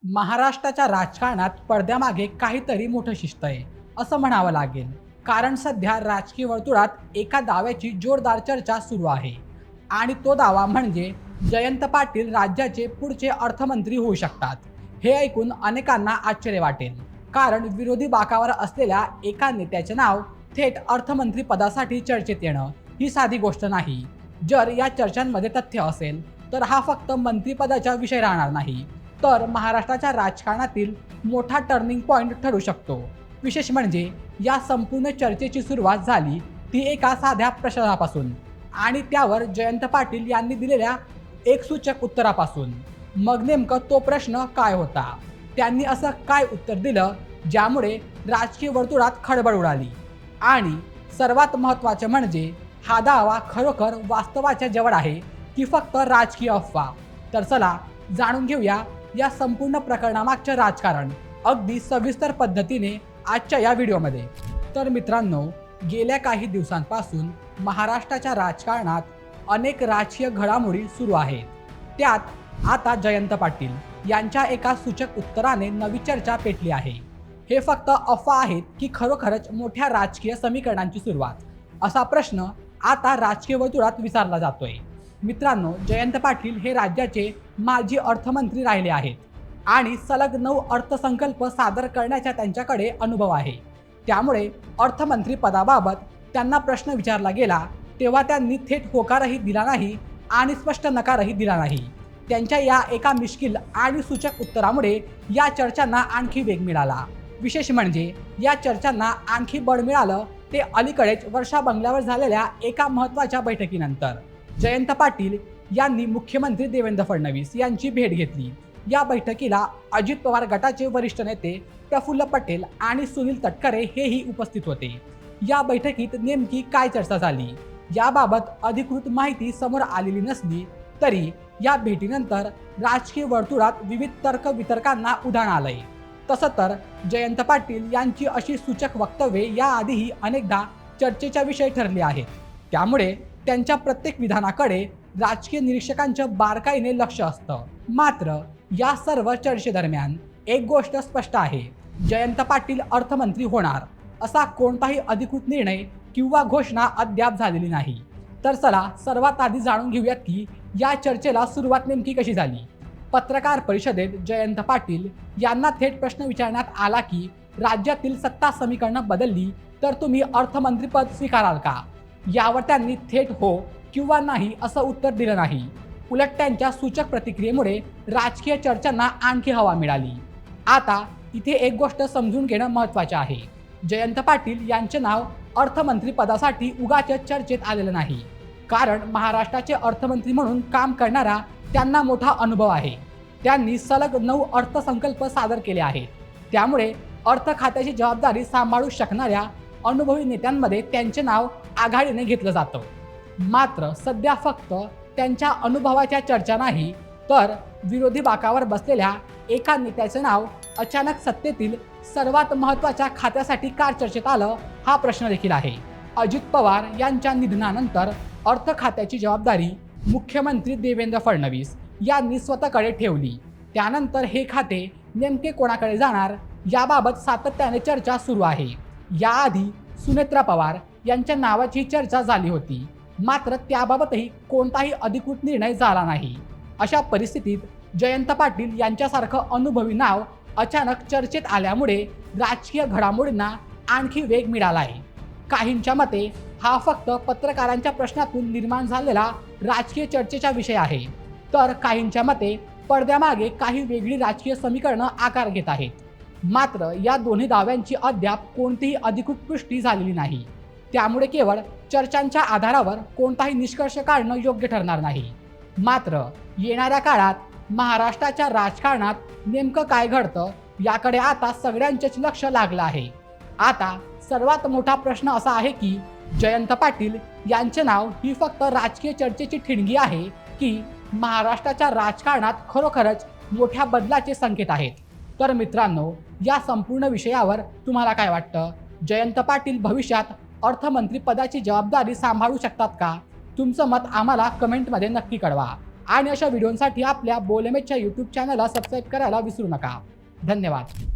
महाराष्ट्राच्या राजकारणात पडद्यामागे काहीतरी मोठं शिस्त आहे असं म्हणावं लागेल. कारण सध्या राजकीय वर्तुळात एका दाव्याची जोरदार चर्चा सुरू आहे आणि तो दावा म्हणजे जयंत पाटील राज्याचे पुढचे अर्थमंत्री होऊ शकतात. हे ऐकून अनेकांना आश्चर्य वाटेल, कारण विरोधी बाकावर असलेल्या एका नेत्याचे नाव थेट अर्थमंत्री पदासाठी चर्चेत येणं ही साधी गोष्ट नाही. जर या चर्चांमध्ये तथ्य असेल तर हा फक्त मंत्रिपदाचा विषय राहणार नाही, तर महाराष्ट्राच्या राजकारणातील मोठा टर्निंग पॉइंट ठरू शकतो. विशेष म्हणजे या संपूर्ण चर्चेची सुरुवात झाली ती एका साध्या प्रश्नापासून आणि त्यावर जयंत पाटील यांनी दिलेल्या एक सूचक उत्तरापासून. मग नेमकं तो प्रश्न काय होता? त्यांनी असं काय उत्तर दिलं ज्यामुळे राजकीय वर्तुळात खळबळ उडाली? आणि सर्वात महत्त्वाचे म्हणजे हा दावा खरोखर वास्तवाच्या जवळ आहे की फक्त राजकीय अफवा? तर चला जाणून घेऊया या संपूर्ण प्रकरणामागचं राजकारण अगदी सविस्तर पद्धतीने आजच्या या व्हिडिओमध्ये. तर मित्रांनो, गेल्या काही दिवसांपासून महाराष्ट्राच्या राजकारणात अनेक राजकीय घडामोडी सुरू आहेत. त्यात आता जयंत पाटील यांच्या एका सूचक उत्तराने नवी चर्चा पेटली आहे. हे फक्त अफवा आहेत की खरोखरच मोठ्या राजकीय समीकरणांची सुरुवात? असा प्रश्न आता राजकीय वर्तुळात विचारला जातोय. मित्रांनो, जयंत पाटील हे राज्याचे माजी अर्थमंत्री राहिले आहेत आणि सलग 9 अर्थसंकल्प सादर करण्याचा त्यांच्याकडे अनुभव आहे. त्यामुळे अर्थमंत्री पदाबाबत त्यांना प्रश्न विचारला गेला तेव्हा त्यांनी थेट होकारही दिला नाही आणि स्पष्ट नकारही दिला नाही. त्यांच्या या एका मिश्किल आणि सूचक उत्तरामुळे या चर्चांना आणखी वेग मिळाला. विशेष म्हणजे या चर्चांना आणखी बळ मिळालं ते अलीकडेच वर्षा बंगल्यावर झालेल्या एका महत्त्वाच्या बैठकीनंतर. जयंत पाटील यांनी मुख्यमंत्री देवेंद्र फडणवीस यांची भेट घेतली. या बैठकीला अजित पवार गटाचे वरिष्ठ नेते प्रफुल्ल पटेल आणि सुनील तटकरे हेही उपस्थित होते. या बैठकीत नेमकी काय चर्चा झाली याबाबत अधिकृत माहिती समोर आलेली नसली तरी या भेटीनंतर राजकीय वर्तुळात विविध तर्क वितर्कांना उधाण आलंय. तसं तर जयंत पाटील यांची अशी सूचक वक्तव्ये याआधीही अनेकदा चर्चेचा विषय ठरली आहेत. त्यामुळे त्यांच्या प्रत्येक विधानाकडे राजकीय निरीक्षकांचं बारकाईने लक्ष असतं. मात्र या सर्व चर्चेदरम्यान एक गोष्ट स्पष्ट आहे, जयंत पाटील अर्थमंत्री होणार असा कोणताही अधिकृत निर्णय किंवा घोषणा अद्याप झालेली नाही. तर चला सर्वात आधी जाणून घेऊयात की या चर्चेला सुरुवात नेमकी कशी झाली. पत्रकार परिषदेत जयंत पाटील यांना थेट प्रश्न विचारण्यात आला की राज्यातील सत्ता समीकरणं बदलली तर तुम्ही अर्थमंत्रीपद स्वीकाराल का? यावर त्यांनी थेट हो किंवा नाही असं उत्तर दिलं नाही. उलट त्यांच्या सूचक प्रतिक्रियेमुळे राजकीय चर्चांना आणखी हवा मिळाली. आता इथे एक गोष्ट समजून घेणं महत्त्वाचे आहे. जयंत पाटील यांचे नाव अर्थमंत्री पदासाठी उगाच चर्चेत आलेलं नाही, कारण महाराष्ट्राचे अर्थमंत्री म्हणून काम करणारा त्यांना मोठा अनुभव आहे. त्यांनी सलग 9 अर्थसंकल्प सादर केले आहेत. त्यामुळे अर्थ खात्याची जबाबदारी सांभाळू शकणाऱ्या अनुभवी नेत्यांमध्ये त्यांचे नाव आघाडीने घेतलं जातं. मात्र सध्या फक्त त्यांच्या अनुभवाच्या चर्चा नाही, तर विरोधी बाकावर बसलेल्या एका नेत्याचे नाव अचानक सत्तेतील सर्वात महत्त्वाच्या खात्यासाठी का चर्चेत आलं हा प्रश्न देखील आहे. अजित पवार यांच्या निधनानंतर अर्थ खात्याची जबाबदारी मुख्यमंत्री देवेंद्र फडणवीस यांनी स्वतःकडे ठेवली. त्यानंतर हे खाते नेमके कोणाकडे जाणार याबाबत सातत्याने चर्चा सुरू आहे. याआधी सुनेत्रा पवार यांच्या नावाची चर्चा झाली होती, मात्र त्याबाबतही कोणताही अधिकृत निर्णय झाला नाही. अशा परिस्थितीत जयंत पाटील यांच्यासारखं अनुभवी नाव अचानक चर्चेत आल्यामुळे राजकीय घडामोडींना आणखी वेग मिळाला आहे. काहींच्या मते हा फक्त पत्रकारांच्या प्रश्नातून निर्माण झालेला राजकीय चर्चेचा विषय आहे, तर काहींच्या मते पडद्यामागे काही वेगळी राजकीय समीकरणं आकार घेत आहेत. मात्र या दोन्ही दाव्यांची अद्याप कोणतीही अधिकृत पुष्टी झालेली नाही. त्यामुळे केवळ चर्चांच्या आधारावर कोणताही निष्कर्ष काढणं योग्य ठरणार नाही. मात्र येणाऱ्या काळात महाराष्ट्राच्या राजकारणात नेमकं काय घडतं याकडे आता सगळ्यांचेच लक्ष लागलं आहे. आता सर्वात मोठा प्रश्न असा आहे की जयंत पाटील यांचे नाव ही फक्त राजकीय चर्चेची ठिणगी आहे की महाराष्ट्राच्या राजकारणात खरोखरच मोठ्या बदलाचे संकेत आहेत. तर मित्रांनो, या संपूर्ण विषयावर तुम्हाला काय वाटतं? जयंत पाटील भविष्यात अर्थमंत्री पदाची जबाबदारी सांभाळू शकतात का? तुमचं मत आम्हाला कमेंटमध्ये नक्की कळवा. आणि अशा व्हिडिओंसाठी आपल्या बोलमेच्या यूट्यूब चॅनलला सबस्क्राईब करायला विसरू नका. धन्यवाद.